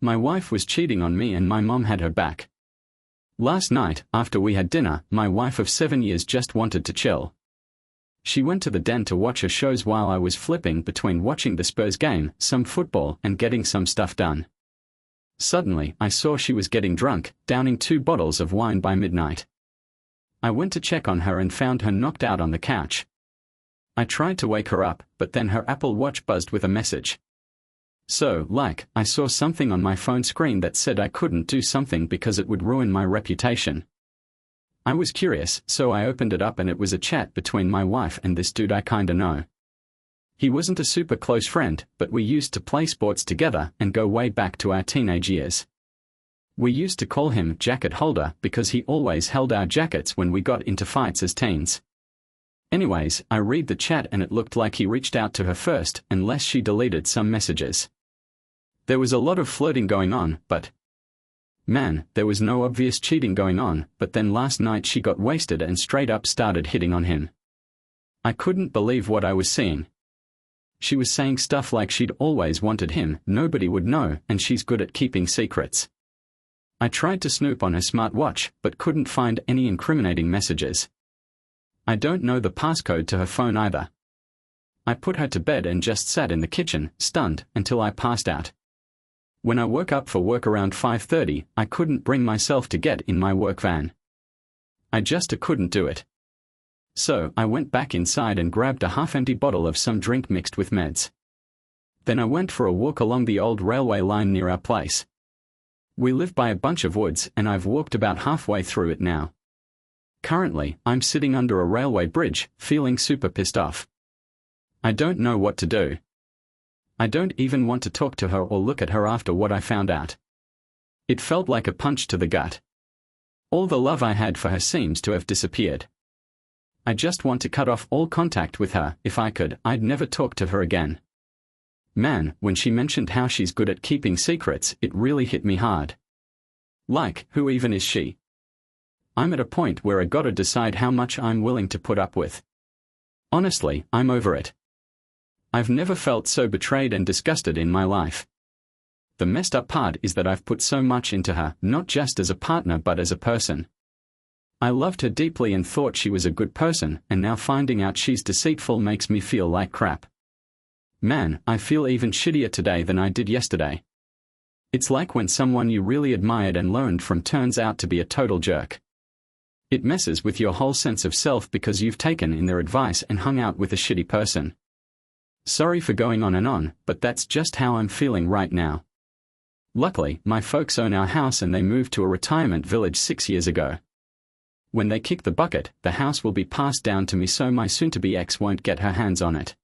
My wife was cheating on me and my mom had her back. Last night, after we had dinner, my wife of 7 years just wanted to chill. She went to the den to watch her shows while I was flipping between watching the Spurs game, some football, and getting some stuff done. Suddenly, I saw she was getting drunk, downing 2 bottles of wine by midnight. I went to check on her and found her knocked out on the couch. I tried to wake her up, but then her Apple Watch buzzed with a message. I saw something on my phone screen that said I couldn't do something because it would ruin my reputation. I was curious, so I opened it up and it was a chat between my wife and this dude I kinda know. He wasn't a super close friend, but we used to play sports together and go way back to our teenage years. We used to call him Jacket Holder because he always held our jackets when we got into fights as teens. Anyways, I read the chat and it looked like he reached out to her first, unless she deleted some messages. There was a lot of flirting going on, but man, there was no obvious cheating going on, but then last night she got wasted and straight up started hitting on him. I couldn't believe what I was seeing. She was saying stuff like she'd always wanted him, nobody would know, and she's good at keeping secrets. I tried to snoop on her smartwatch, but couldn't find any incriminating messages. I don't know the passcode to her phone either. I put her to bed and just sat in the kitchen, stunned, until I passed out. When I woke up for work around 5:30, I couldn't bring myself to get in my work van. I just couldn't do it. So, I went back inside and grabbed a half-empty bottle of some drink mixed with meds. Then I went for a walk along the old railway line near our place. We live by a bunch of woods and I've walked about halfway through it now. Currently, I'm sitting under a railway bridge, feeling super pissed off. I don't know what to do. I don't even want to talk to her or look at her after what I found out. It felt like a punch to the gut. All the love I had for her seems to have disappeared. I just want to cut off all contact with her. If I could, I'd never talk to her again. Man, when she mentioned how she's good at keeping secrets, it really hit me hard. Like, who even is she? I'm at a point where I gotta decide how much I'm willing to put up with. Honestly, I'm over it. I've never felt so betrayed and disgusted in my life. The messed up part is that I've put so much into her, not just as a partner but as a person. I loved her deeply and thought she was a good person, and now finding out she's deceitful makes me feel like crap. Man, I feel even shittier today than I did yesterday. It's like when someone you really admired and learned from turns out to be a total jerk. It messes with your whole sense of self because you've taken in their advice and hung out with a shitty person. Sorry for going on and on, but that's just how I'm feeling right now. Luckily, my folks own our house and they moved to a retirement village 6 years ago. When they kick the bucket, the house will be passed down to me so my soon-to-be ex won't get her hands on it.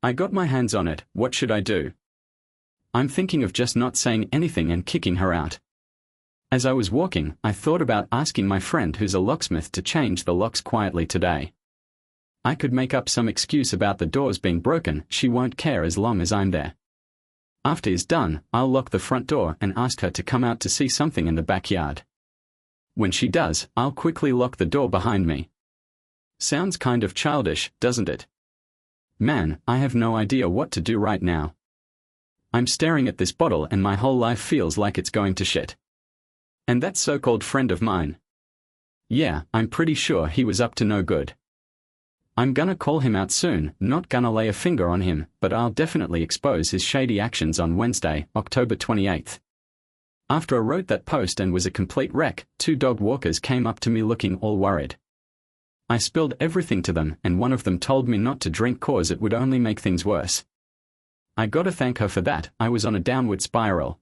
I got my hands on it, what should I do? I'm thinking of just not saying anything and kicking her out. As I was walking, I thought about asking my friend who's a locksmith to change the locks quietly today. I could make up some excuse about the doors being broken, she won't care as long as I'm there. After he's done, I'll lock the front door and ask her to come out to see something in the backyard. When she does, I'll quickly lock the door behind me. Sounds kind of childish, doesn't it? Man, I have no idea what to do right now. I'm staring at this bottle and my whole life feels like it's going to shit. And that so-called friend of mine. Yeah, I'm pretty sure he was up to no good. I'm gonna call him out soon, not gonna lay a finger on him, but I'll definitely expose his shady actions on Wednesday, October 28th. After I wrote that post and was a complete wreck, 2 dog walkers came up to me looking all worried. I spilled everything to them and one of them told me not to drink cause it would only make things worse. I gotta thank her for that, I was on a downward spiral.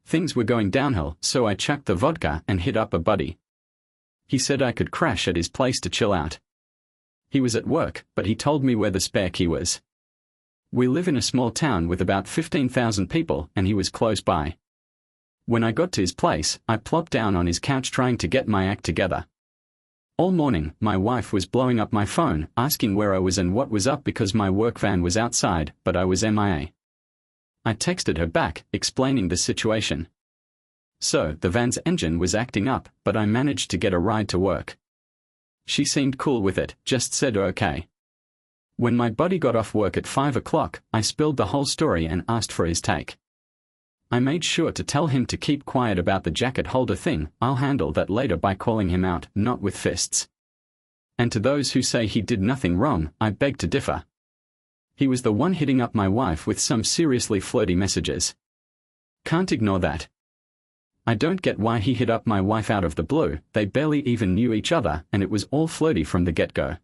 Things were going downhill, so I chucked the vodka and hit up a buddy. He said I could crash at his place to chill out. He was at work, but he told me where the spare key was. We live in a small town with about 15,000 people and he was close by. When I got to his place, I plopped down on his couch trying to get my act together. All morning, my wife was blowing up my phone, asking where I was and what was up because my work van was outside, but I was MIA. I texted her back, explaining the situation. So, the van's engine was acting up, but I managed to get a ride to work. She seemed cool with it, just said okay. When my buddy got off work at 5 o'clock, I spilled the whole story and asked for his take. I made sure to tell him to keep quiet about the jacket holder thing. I'll handle that later by calling him out, not with fists. And to those who say he did nothing wrong, I beg to differ. He was the one hitting up my wife with some seriously flirty messages. Can't ignore that. I don't get why he hit up my wife out of the blue. They barely even knew each other, and it was all flirty from the get-go.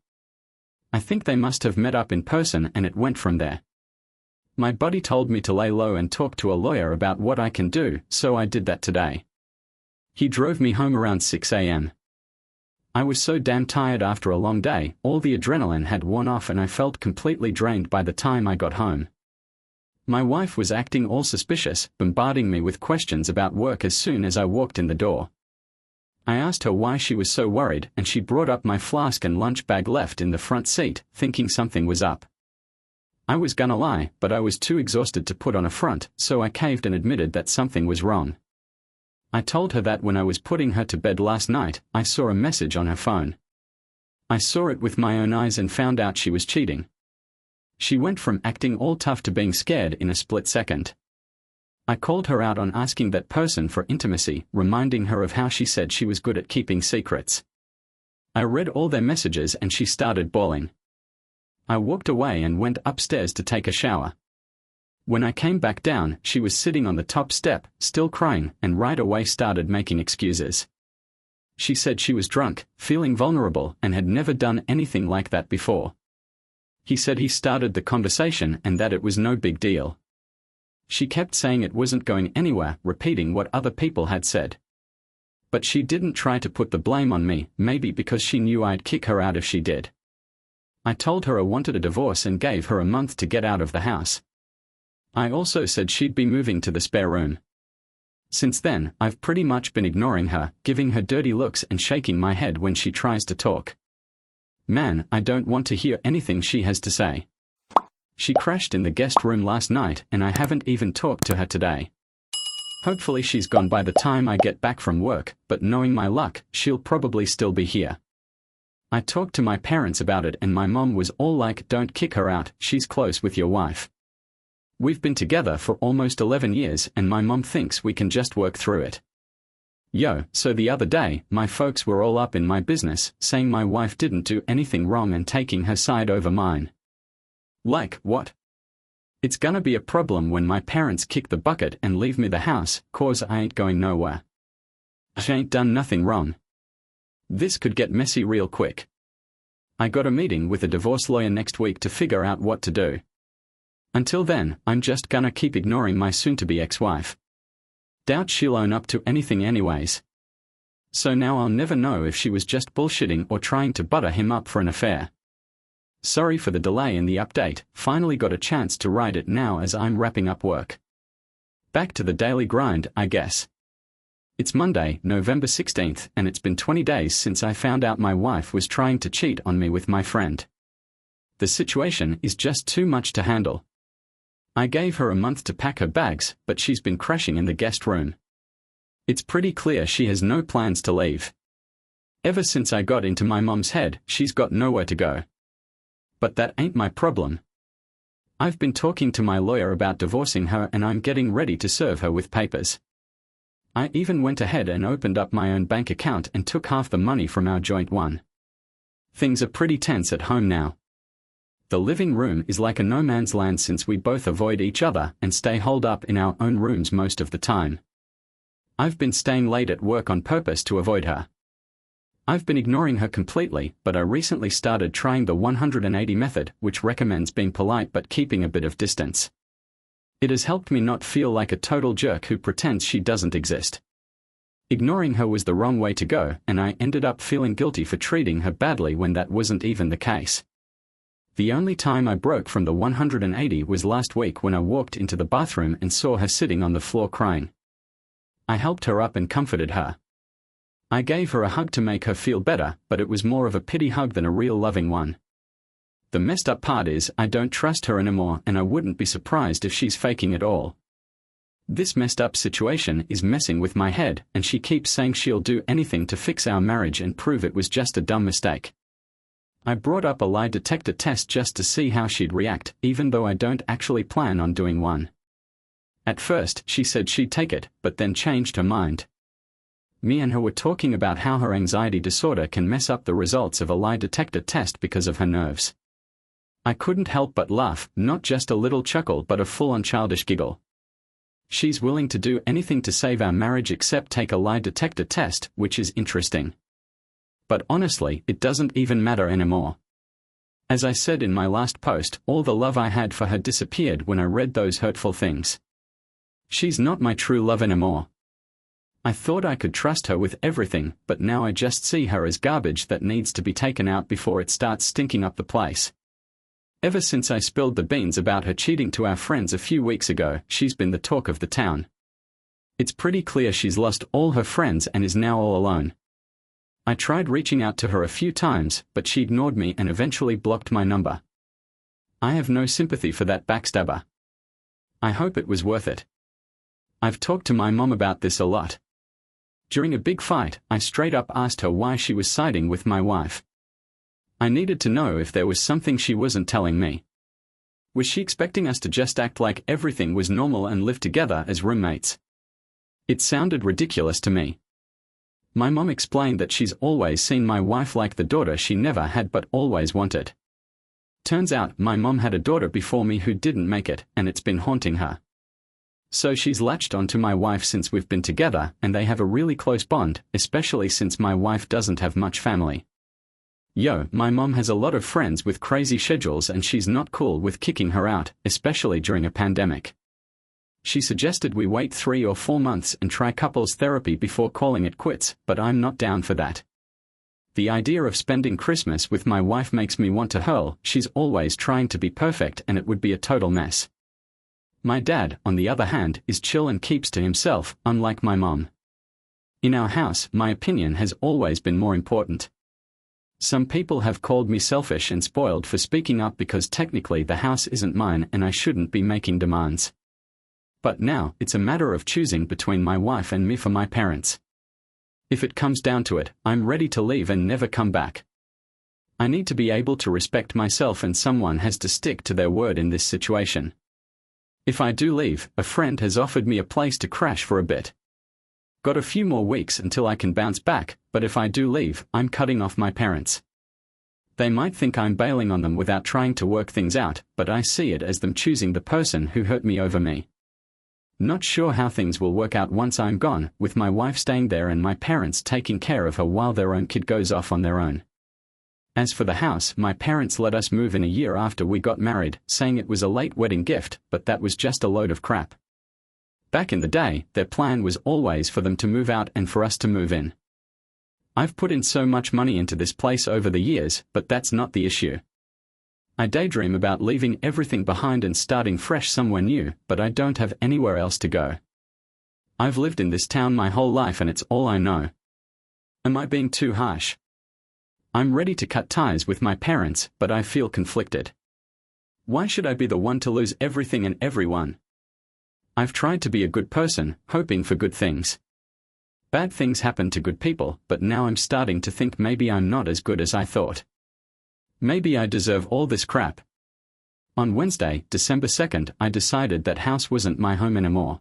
I think they must have met up in person and it went from there. My buddy told me to lay low and talk to a lawyer about what I can do, so I did that today. He drove me home around 6 a.m. I was so damn tired after a long day, all the adrenaline had worn off and I felt completely drained by the time I got home. My wife was acting all suspicious, bombarding me with questions about work as soon as I walked in the door. I asked her why she was so worried and she brought up my flask and lunch bag left in the front seat, thinking something was up. I was gonna lie, but I was too exhausted to put on a front, so I caved and admitted that something was wrong. I told her that when I was putting her to bed last night, I saw a message on her phone. I saw it with my own eyes and found out she was cheating. She went from acting all tough to being scared in a split second. I called her out on asking that person for intimacy, reminding her of how she said she was good at keeping secrets. I read all their messages and she started bawling. I walked away and went upstairs to take a shower. When I came back down, she was sitting on the top step, still crying, and right away started making excuses. She said she was drunk, feeling vulnerable, and had never done anything like that before. He said he started the conversation and that it was no big deal. She kept saying it wasn't going anywhere, repeating what other people had said. But she didn't try to put the blame on me, maybe because she knew I'd kick her out if she did. I told her I wanted a divorce and gave her a month to get out of the house. I also said she'd be moving to the spare room. Since then, I've pretty much been ignoring her, giving her dirty looks and shaking my head when she tries to talk. Man, I don't want to hear anything she has to say. She crashed in the guest room last night and I haven't even talked to her today. Hopefully she's gone by the time I get back from work, but knowing my luck, she'll probably still be here. I talked to my parents about it and my mom was all like, don't kick her out, she's close with your wife. We've been together for almost 11 years and my mom thinks we can just work through it. Yo, so the other day, my folks were all up in my business, saying my wife didn't do anything wrong and taking her side over mine. Like, what? It's gonna be a problem when my parents kick the bucket and leave me the house, 'cause I ain't going nowhere. I ain't done nothing wrong. This could get messy real quick. I got a meeting with a divorce lawyer next week to figure out what to do. Until then, I'm just gonna keep ignoring my soon-to-be ex-wife. Doubt she'll own up to anything anyways. So now I'll never know if she was just bullshitting or trying to butter him up for an affair. Sorry for the delay in the update, finally got a chance to write it now as I'm wrapping up work. Back to the daily grind, I guess. It's Monday, November 16th, and it's been 20 days since I found out my wife was trying to cheat on me with my friend. The situation is just too much to handle. I gave her a month to pack her bags, but she's been crashing in the guest room. It's pretty clear she has no plans to leave. Ever since I got into my mom's head, she's got nowhere to go. But that ain't my problem. I've been talking to my lawyer about divorcing her and I'm getting ready to serve her with papers. I even went ahead and opened up my own bank account and took half the money from our joint one. Things are pretty tense at home now. The living room is like a no man's land since we both avoid each other and stay holed up in our own rooms most of the time. I've been staying late at work on purpose to avoid her. I've been ignoring her completely, but I recently started trying the 180 method, which recommends being polite but keeping a bit of distance. It has helped me not feel like a total jerk who pretends she doesn't exist. Ignoring her was the wrong way to go, and I ended up feeling guilty for treating her badly when that wasn't even the case. The only time I broke from the 180 was last week when I walked into the bathroom and saw her sitting on the floor crying. I helped her up and comforted her. I gave her a hug to make her feel better, but it was more of a pity hug than a real loving one. The messed up part is I don't trust her anymore and I wouldn't be surprised if she's faking it all. This messed up situation is messing with my head and she keeps saying she'll do anything to fix our marriage and prove it was just a dumb mistake. I brought up a lie detector test just to see how she'd react, even though I don't actually plan on doing one. At first, she said she'd take it, but then changed her mind. Me and her were talking about how her anxiety disorder can mess up the results of a lie detector test because of her nerves. I couldn't help but laugh, not just a little chuckle but a full-on childish giggle. She's willing to do anything to save our marriage except take a lie detector test, which is interesting. But honestly, it doesn't even matter anymore. As I said in my last post, all the love I had for her disappeared when I read those hurtful things. She's not my true love anymore. I thought I could trust her with everything, but now I just see her as garbage that needs to be taken out before it starts stinking up the place. Ever since I spilled the beans about her cheating to our friends a few weeks ago, she's been the talk of the town. It's pretty clear she's lost all her friends and is now all alone. I tried reaching out to her a few times, but she ignored me and eventually blocked my number. I have no sympathy for that backstabber. I hope it was worth it. I've talked to my mom about this a lot. During a big fight, I straight up asked her why she was siding with my wife. I needed to know if there was something she wasn't telling me. Was she expecting us to just act like everything was normal and live together as roommates? It sounded ridiculous to me. My mom explained that she's always seen my wife like the daughter she never had but always wanted. Turns out my mom had a daughter before me who didn't make it, and it's been haunting her. So she's latched onto my wife since we've been together, and they have a really close bond, especially since my wife doesn't have much family. My mom has a lot of friends with crazy schedules and she's not cool with kicking her out, especially during a pandemic. She suggested we wait 3 or 4 months and try couples therapy before calling it quits, but I'm not down for that. The idea of spending Christmas with my wife makes me want to hurl. She's always trying to be perfect and it would be a total mess. My dad, on the other hand, is chill and keeps to himself, unlike my mom. In our house, my opinion has always been more important. Some people have called me selfish and spoiled for speaking up because technically the house isn't mine and I shouldn't be making demands. But now, it's a matter of choosing between my wife and me for my parents. If it comes down to it, I'm ready to leave and never come back. I need to be able to respect myself and someone has to stick to their word in this situation. If I do leave, a friend has offered me a place to crash for a bit. Got a few more weeks until I can bounce back, but if I do leave, I'm cutting off my parents. They might think I'm bailing on them without trying to work things out, but I see it as them choosing the person who hurt me over me. Not sure how things will work out once I'm gone, with my wife staying there and my parents taking care of her while their own kid goes off on their own. As for the house, my parents let us move in a year after we got married, saying it was a late wedding gift, but that was just a load of crap. Back in the day, their plan was always for them to move out and for us to move in. I've put in so much money into this place over the years, but that's not the issue. I daydream about leaving everything behind and starting fresh somewhere new, but I don't have anywhere else to go. I've lived in this town my whole life and it's all I know. Am I being too harsh? I'm ready to cut ties with my parents, but I feel conflicted. Why should I be the one to lose everything and everyone? I've tried to be a good person, hoping for good things. Bad things happen to good people, but now I'm starting to think maybe I'm not as good as I thought. Maybe I deserve all this crap. On Wednesday, December 2nd, I decided that house wasn't my home anymore.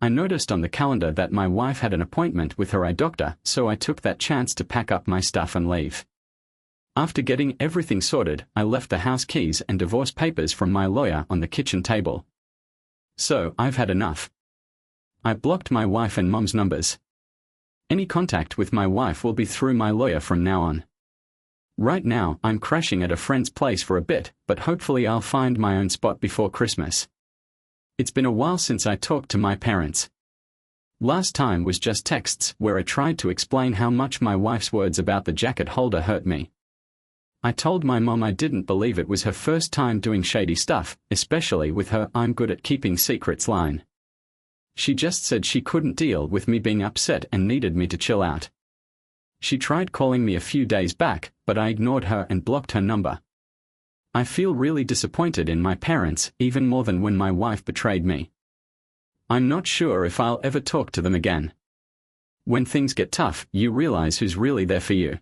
I noticed on the calendar that my wife had an appointment with her eye doctor, so I took that chance to pack up my stuff and leave. After getting everything sorted, I left the house keys and divorce papers from my lawyer on the kitchen table. So, I've had enough. I blocked my wife and mom's numbers. Any contact with my wife will be through my lawyer from now on. Right now, I'm crashing at a friend's place for a bit, but hopefully I'll find my own spot before Christmas. It's been a while since I talked to my parents. Last time was just texts where I tried to explain how much my wife's words about the jacket holder hurt me. I told my mom I didn't believe it was her first time doing shady stuff, especially with her "I'm good at keeping secrets" line. She just said she couldn't deal with me being upset and needed me to chill out. She tried calling me a few days back, but I ignored her and blocked her number. I feel really disappointed in my parents, even more than when my wife betrayed me. I'm not sure if I'll ever talk to them again. When things get tough, you realize who's really there for you.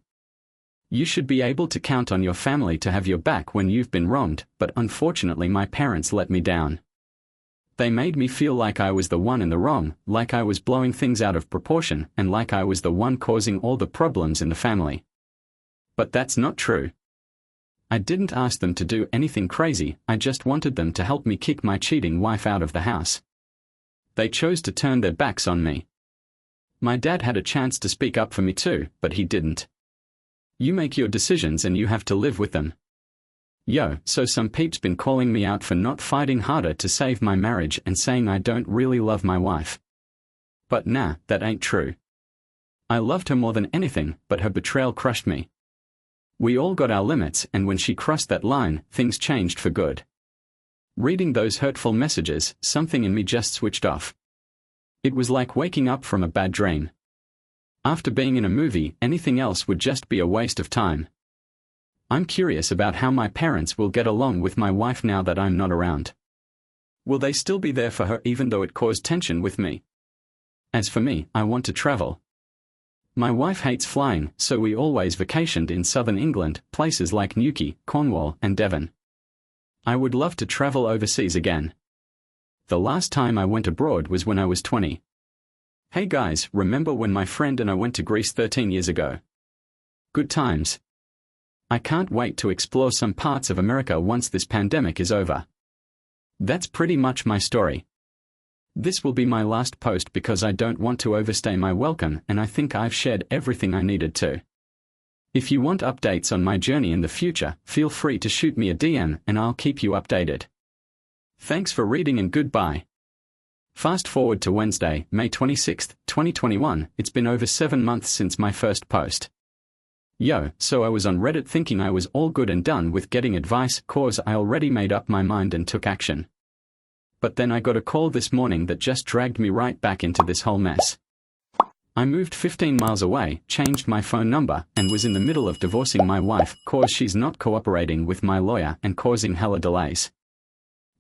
You should be able to count on your family to have your back when you've been wronged, but unfortunately my parents let me down. They made me feel like I was the one in the wrong, like I was blowing things out of proportion, and like I was the one causing all the problems in the family. But that's not true. I didn't ask them to do anything crazy, I just wanted them to help me kick my cheating wife out of the house. They chose to turn their backs on me. My dad had a chance to speak up for me too, but he didn't. You make your decisions and you have to live with them. Yo, so some peep's been calling me out for not fighting harder to save my marriage and saying I don't really love my wife. But nah, that ain't true. I loved her more than anything, but her betrayal crushed me. We all got our limits, and when she crossed that line, things changed for good. Reading those hurtful messages, something in me just switched off. It was like waking up from a bad dream. After being in a movie, anything else would just be a waste of time. I'm curious about how my parents will get along with my wife now that I'm not around. Will they still be there for her even though it caused tension with me? As for me, I want to travel. My wife hates flying, so we always vacationed in southern England, places like Newquay, Cornwall, and Devon. I would love to travel overseas again. The last time I went abroad was when I was 20. Hey guys, remember when my friend and I went to Greece 13 years ago? Good times. I can't wait to explore some parts of America once this pandemic is over. That's pretty much my story. This will be my last post because I don't want to overstay my welcome, and I think I've shared everything I needed to. If you want updates on my journey in the future, feel free to shoot me a DM and I'll keep you updated. Thanks for reading and goodbye. Fast forward to Wednesday, May 26, 2021, it's been over 7 months since my first post. Yo, so I was on Reddit thinking I was all good and done with getting advice, cause I already made up my mind and took action. But then I got a call this morning that just dragged me right back into this whole mess. I moved 15 miles away, changed my phone number, and was in the middle of divorcing my wife, cause she's not cooperating with my lawyer and causing hella delays.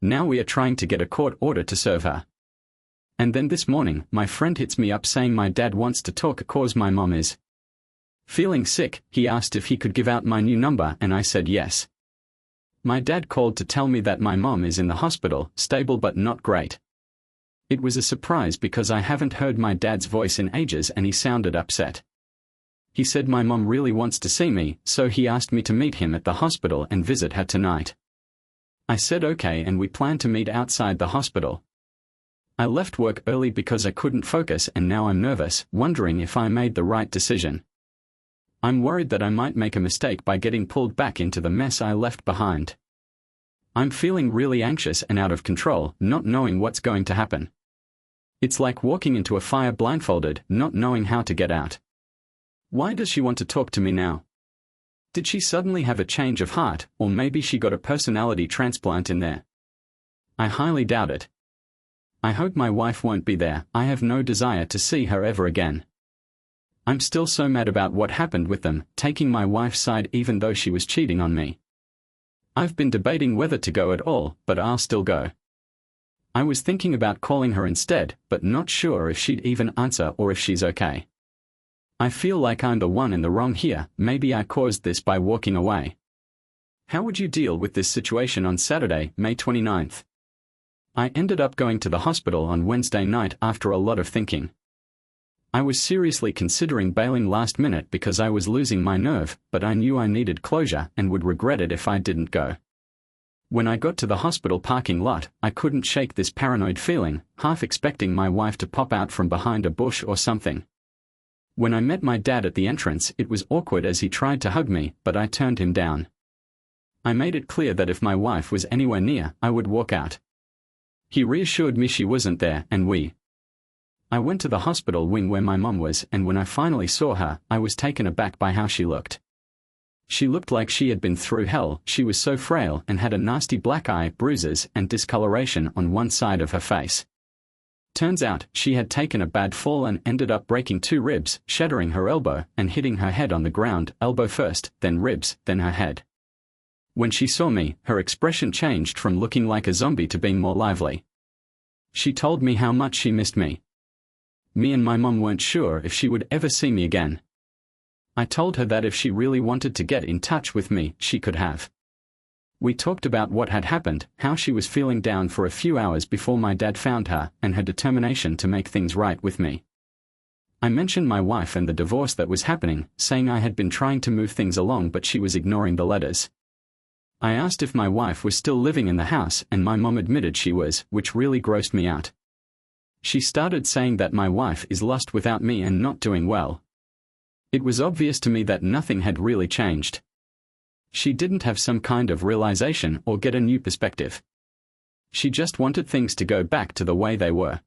Now we are trying to get a court order to serve her. And then this morning, my friend hits me up saying my dad wants to talk cause my mom is feeling sick. He asked if he could give out my new number and I said yes. My dad called to tell me that my mom is in the hospital, stable but not great. It was a surprise because I haven't heard my dad's voice in ages and he sounded upset. He said my mom really wants to see me, so he asked me to meet him at the hospital and visit her tonight. I said okay and we planned to meet outside the hospital. I left work early because I couldn't focus and now I'm nervous, wondering if I made the right decision. I'm worried that I might make a mistake by getting pulled back into the mess I left behind. I'm feeling really anxious and out of control, not knowing what's going to happen. It's like walking into a fire blindfolded, not knowing how to get out. Why does she want to talk to me now? Did she suddenly have a change of heart, or maybe she got a personality transplant in there? I highly doubt it. I hope my wife won't be there. I have no desire to see her ever again. I'm still so mad about what happened with them, taking my wife's side even though she was cheating on me. I've been debating whether to go at all, but I'll still go. I was thinking about calling her instead, but not sure if she'd even answer or if she's okay. I feel like I'm the one in the wrong here. Maybe I caused this by walking away. How would you deal with this situation on Saturday, May 29th? I ended up going to the hospital on Wednesday night after a lot of thinking. I was seriously considering bailing last minute because I was losing my nerve, but I knew I needed closure and would regret it if I didn't go. When I got to the hospital parking lot, I couldn't shake this paranoid feeling, half expecting my wife to pop out from behind a bush or something. When I met my dad at the entrance, it was awkward as he tried to hug me, but I turned him down. I made it clear that if my wife was anywhere near, I would walk out. He reassured me she wasn't there, and I went to the hospital wing where my mom was, and when I finally saw her, I was taken aback by how she looked. She looked like she had been through hell. She was so frail and had a nasty black eye, bruises, and discoloration on one side of her face. Turns out, she had taken a bad fall and ended up breaking 2 ribs, shattering her elbow, and hitting her head on the ground, elbow first, then ribs, then her head. When she saw me, her expression changed from looking like a zombie to being more lively. She told me how much she missed me. Me and my mom weren't sure if she would ever see me again. I told her that if she really wanted to get in touch with me, she could have. We talked about what had happened, how she was feeling down for a few hours before my dad found her, and her determination to make things right with me. I mentioned my wife and the divorce that was happening, saying I had been trying to move things along but she was ignoring the letters. I asked if my wife was still living in the house and my mom admitted she was, which really grossed me out. She started saying that my wife is lost without me and not doing well. It was obvious to me that nothing had really changed. She didn't have some kind of realization or get a new perspective. She just wanted things to go back to the way they were.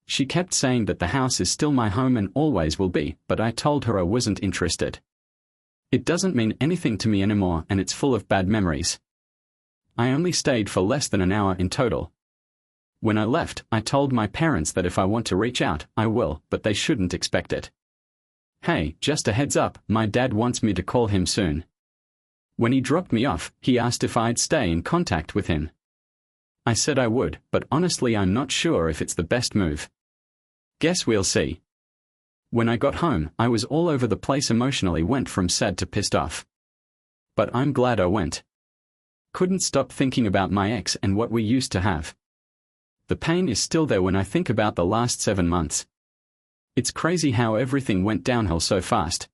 She kept saying that the house is still my home and always will be, but I told her I wasn't interested. It doesn't mean anything to me anymore and it's full of bad memories. I only stayed for less than an hour in total. When I left, I told my parents that if I want to reach out, I will, but they shouldn't expect it. Hey, just a heads up, my dad wants me to call him soon. When he dropped me off, he asked if I'd stay in contact with him. I said I would, but honestly I'm not sure if it's the best move. Guess we'll see. When I got home, I was all over the place emotionally, went from sad to pissed off. But I'm glad I went. Couldn't stop thinking about my ex and what we used to have. The pain is still there when I think about the last 7 months. It's crazy how everything went downhill so fast.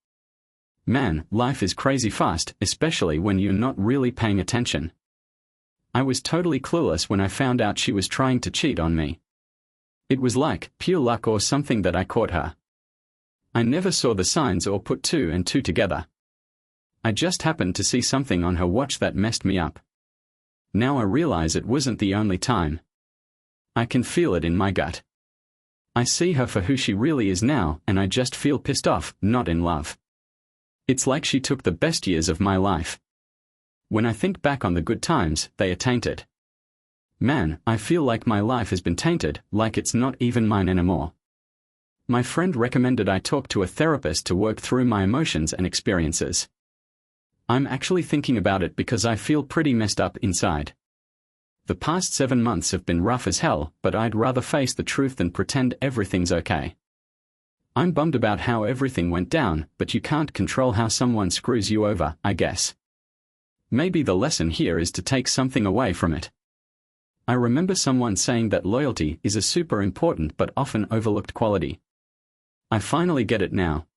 Man, life is crazy fast, especially when you're not really paying attention. I was totally clueless when I found out she was trying to cheat on me. It was like pure luck or something that I caught her. I never saw the signs or put two and two together. I just happened to see something on her watch that messed me up. Now I realize it wasn't the only time. I can feel it in my gut. I see her for who she really is now, and I just feel pissed off, not in love. It's like she took the best years of my life. When I think back on the good times, they are tainted. Man, I feel like my life has been tainted, like it's not even mine anymore. My friend recommended I talk to a therapist to work through my emotions and experiences. I'm actually thinking about it because I feel pretty messed up inside. The past 7 months have been rough as hell, but I'd rather face the truth than pretend everything's okay. I'm bummed about how everything went down, but you can't control how someone screws you over, I guess. Maybe the lesson here is to take something away from it. I remember someone saying that loyalty is a super important but often overlooked quality. I finally get it now.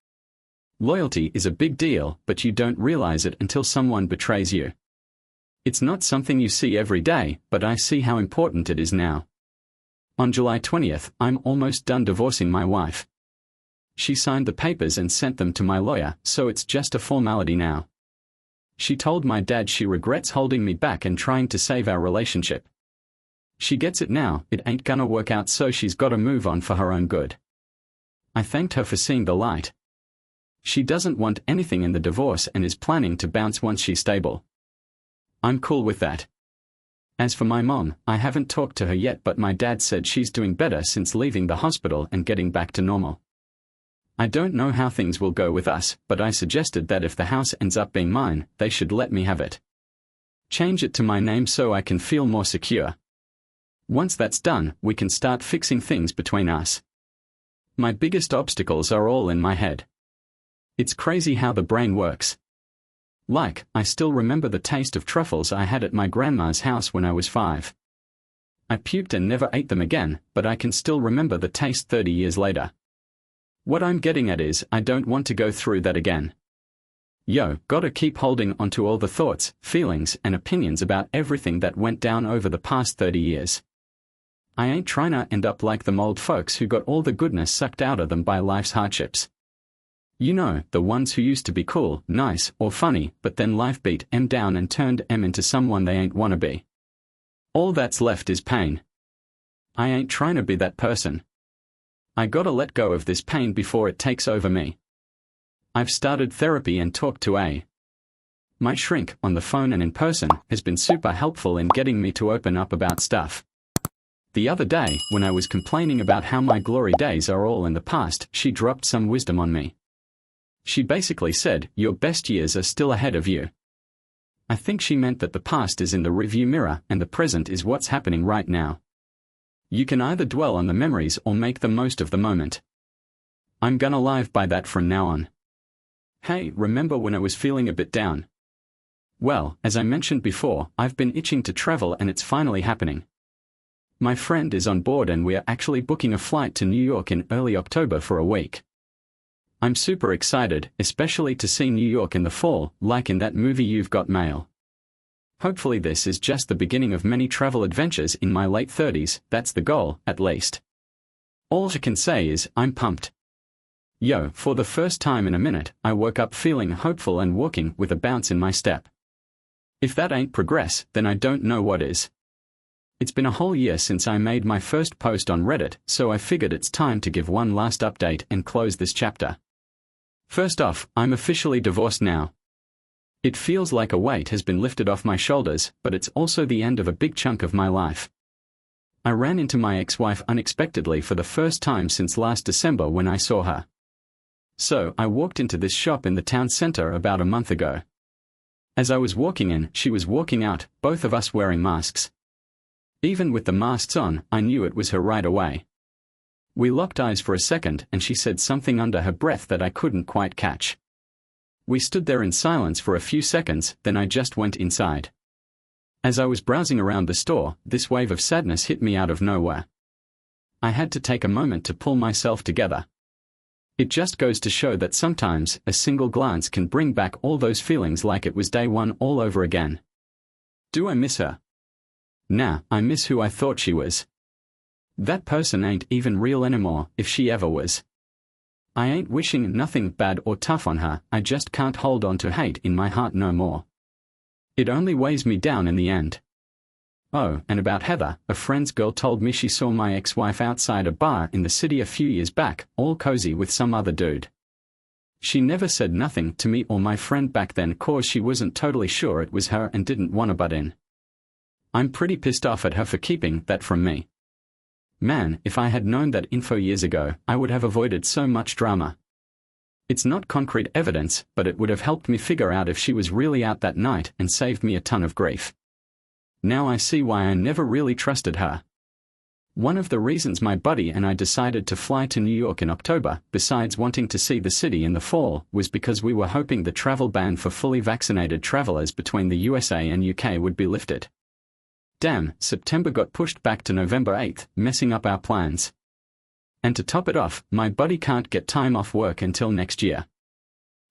Loyalty is a big deal, but you don't realize it until someone betrays you. It's not something you see every day, but I see how important it is now. On July 20th, I'm almost done divorcing my wife. She signed the papers and sent them to my lawyer, so it's just a formality now. She told my dad she regrets holding me back and trying to save our relationship. She gets it now, it ain't gonna work out, so she's gotta move on for her own good. I thanked her for seeing the light. She doesn't want anything in the divorce and is planning to bounce once she's stable. I'm cool with that. As for my mom, I haven't talked to her yet, but my dad said she's doing better since leaving the hospital and getting back to normal. I don't know how things will go with us, but I suggested that if the house ends up being mine, they should let me have it. Change it to my name so I can feel more secure. Once that's done, we can start fixing things between us. My biggest obstacles are all in my head. It's crazy how the brain works. Like, I still remember the taste of truffles I had at my grandma's house when I was 5. I puked and never ate them again, but I can still remember the taste 30 years later. What I'm getting at is, I don't want to go through that again. Yo, gotta keep holding onto all the thoughts, feelings, and opinions about everything that went down over the past 30 years. I ain't trying to end up like them old folks who got all the goodness sucked out of them by life's hardships. You know, the ones who used to be cool, nice, or funny, but then life beat 'em down and turned 'em into someone they ain't wanna be. All that's left is pain. I ain't trying to be that person. I gotta let go of this pain before it takes over me. I've started therapy and talked to my shrink, on the phone and in person, has been super helpful in getting me to open up about stuff. The other day, when I was complaining about how my glory days are all in the past, she dropped some wisdom on me. She basically said, your best years are still ahead of you. I think she meant that the past is in the rearview mirror and the present is what's happening right now. You can either dwell on the memories or make the most of the moment. I'm gonna live by that from now on. Hey, remember when I was feeling a bit down? Well, as I mentioned before, I've been itching to travel and it's finally happening. My friend is on board and we are actually booking a flight to New York in early October for a week. I'm super excited, especially to see New York in the fall, like in that movie You've Got Mail. Hopefully this is just the beginning of many travel adventures in my late 30s, that's the goal, at least. All I can say is, I'm pumped. Yo, for the first time in a minute, I woke up feeling hopeful and walking with a bounce in my step. If that ain't progress, then I don't know what is. It's been a whole year since I made my first post on Reddit, so I figured it's time to give one last update and close this chapter. First off, I'm officially divorced now. It feels like a weight has been lifted off my shoulders, but it's also the end of a big chunk of my life. I ran into my ex-wife unexpectedly for the first time since last December when I saw her. So, I walked into this shop in the town center about a month ago. As I was walking in, she was walking out, both of us wearing masks. Even with the masks on, I knew it was her right away. We locked eyes for a second and she said something under her breath that I couldn't quite catch. We stood there in silence for a few seconds, then I just went inside. As I was browsing around the store, this wave of sadness hit me out of nowhere. I had to take a moment to pull myself together. It just goes to show that sometimes, a single glance can bring back all those feelings like it was day one all over again. Do I miss her? Nah, I miss who I thought she was. That person ain't even real anymore, if she ever was. I ain't wishing nothing bad or tough on her, I just can't hold on to hate in my heart no more. It only weighs me down in the end. Oh, and about Heather, a friend's girl told me she saw my ex-wife outside a bar in the city a few years back, all cozy with some other dude. She never said nothing to me or my friend back then cause she wasn't totally sure it was her and didn't wanna butt in. I'm pretty pissed off at her for keeping that from me. Man, if I had known that info years ago, I would have avoided so much drama. It's not concrete evidence, but it would have helped me figure out if she was really out that night and saved me a ton of grief. Now I see why I never really trusted her. One of the reasons my buddy and I decided to fly to New York in October, besides wanting to see the city in the fall, was because we were hoping the travel ban for fully vaccinated travelers between the USA and UK would be lifted. Damn, September got pushed back to November 8th, messing up our plans. And to top it off, my buddy can't get time off work until next year.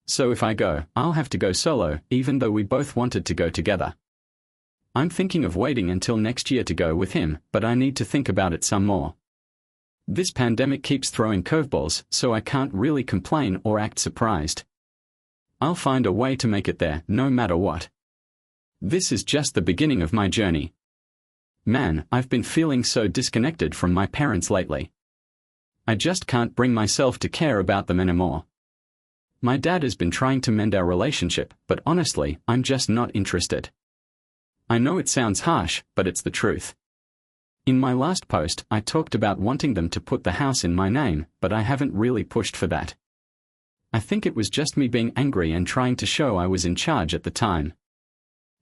So if I go, I'll have to go solo, even though we both wanted to go together. I'm thinking of waiting until next year to go with him, but I need to think about it some more. This pandemic keeps throwing curveballs, so I can't really complain or act surprised. I'll find a way to make it there, no matter what. This is just the beginning of my journey. Man, I've been feeling so disconnected from my parents lately. I just can't bring myself to care about them anymore. My dad has been trying to mend our relationship, but honestly, I'm just not interested. I know it sounds harsh, but it's the truth. In my last post, I talked about wanting them to put the house in my name, but I haven't really pushed for that. I think it was just me being angry and trying to show I was in charge at the time.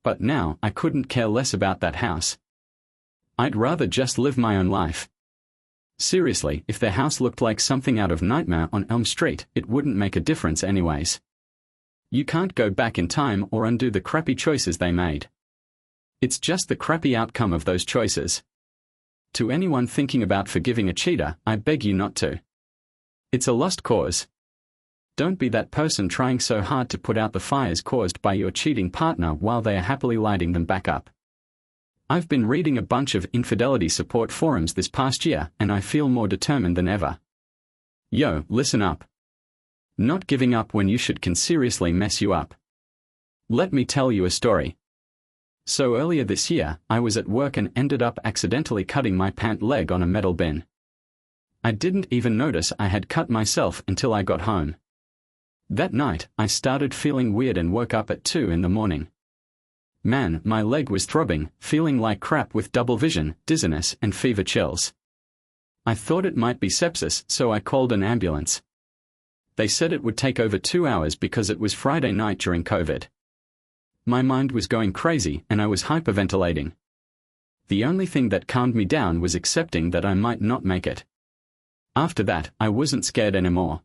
But now, I couldn't care less about that house. I'd rather just live my own life. Seriously, if their house looked like something out of Nightmare on Elm Street, it wouldn't make a difference anyways. You can't go back in time or undo the crappy choices they made. It's just the crappy outcome of those choices. To anyone thinking about forgiving a cheater, I beg you not to. It's a lost cause. Don't be that person trying so hard to put out the fires caused by your cheating partner while they are happily lighting them back up. I've been reading a bunch of infidelity support forums this past year, and I feel more determined than ever. Yo, listen up. Not giving up when you should can seriously mess you up. Let me tell you a story. So earlier this year, I was at work and ended up accidentally cutting my pant leg on a metal bin. I didn't even notice I had cut myself until I got home. That night, I started feeling weird and woke up at 2 in the morning. Man, my leg was throbbing, feeling like crap with double vision, dizziness, and fever chills. I thought it might be sepsis, so I called an ambulance. They said it would take over 2 hours because it was Friday night during COVID. My mind was going crazy, and I was hyperventilating. The only thing that calmed me down was accepting that I might not make it. After that, I wasn't scared anymore.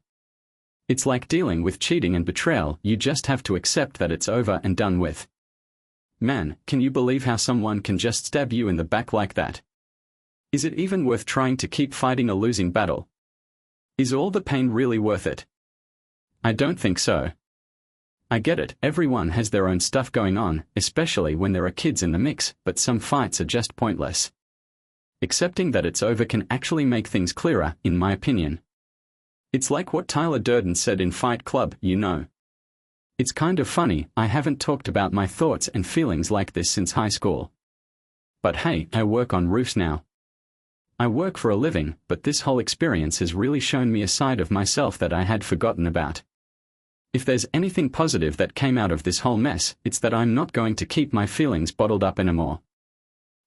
It's like dealing with cheating and betrayal, you just have to accept that it's over and done with. Man, can you believe how someone can just stab you in the back like that? Is it even worth trying to keep fighting a losing battle? Is all the pain really worth it? I don't think so. I get it, everyone has their own stuff going on, especially when there are kids in the mix, but some fights are just pointless. Accepting that it's over can actually make things clearer, in my opinion. It's like what Tyler Durden said in Fight Club, you know. It's kind of funny, I haven't talked about my thoughts and feelings like this since high school. But hey, I work on roofs now. I work for a living, but this whole experience has really shown me a side of myself that I had forgotten about. If there's anything positive that came out of this whole mess, it's that I'm not going to keep my feelings bottled up anymore.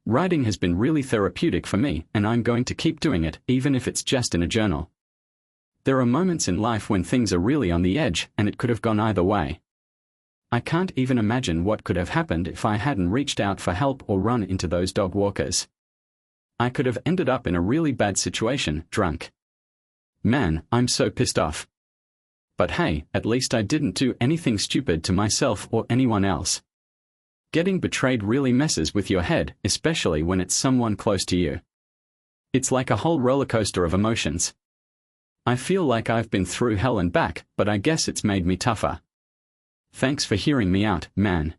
Writing has been really therapeutic for me, and I'm going to keep doing it, even if it's just in a journal. There are moments in life when things are really on the edge, and it could have gone either way. I can't even imagine what could have happened if I hadn't reached out for help or run into those dog walkers. I could have ended up in a really bad situation, drunk. Man, I'm so pissed off. But hey, at least I didn't do anything stupid to myself or anyone else. Getting betrayed really messes with your head, especially when it's someone close to you. It's like a whole roller coaster of emotions. I feel like I've been through hell and back, but I guess it's made me tougher. Thanks for hearing me out, man.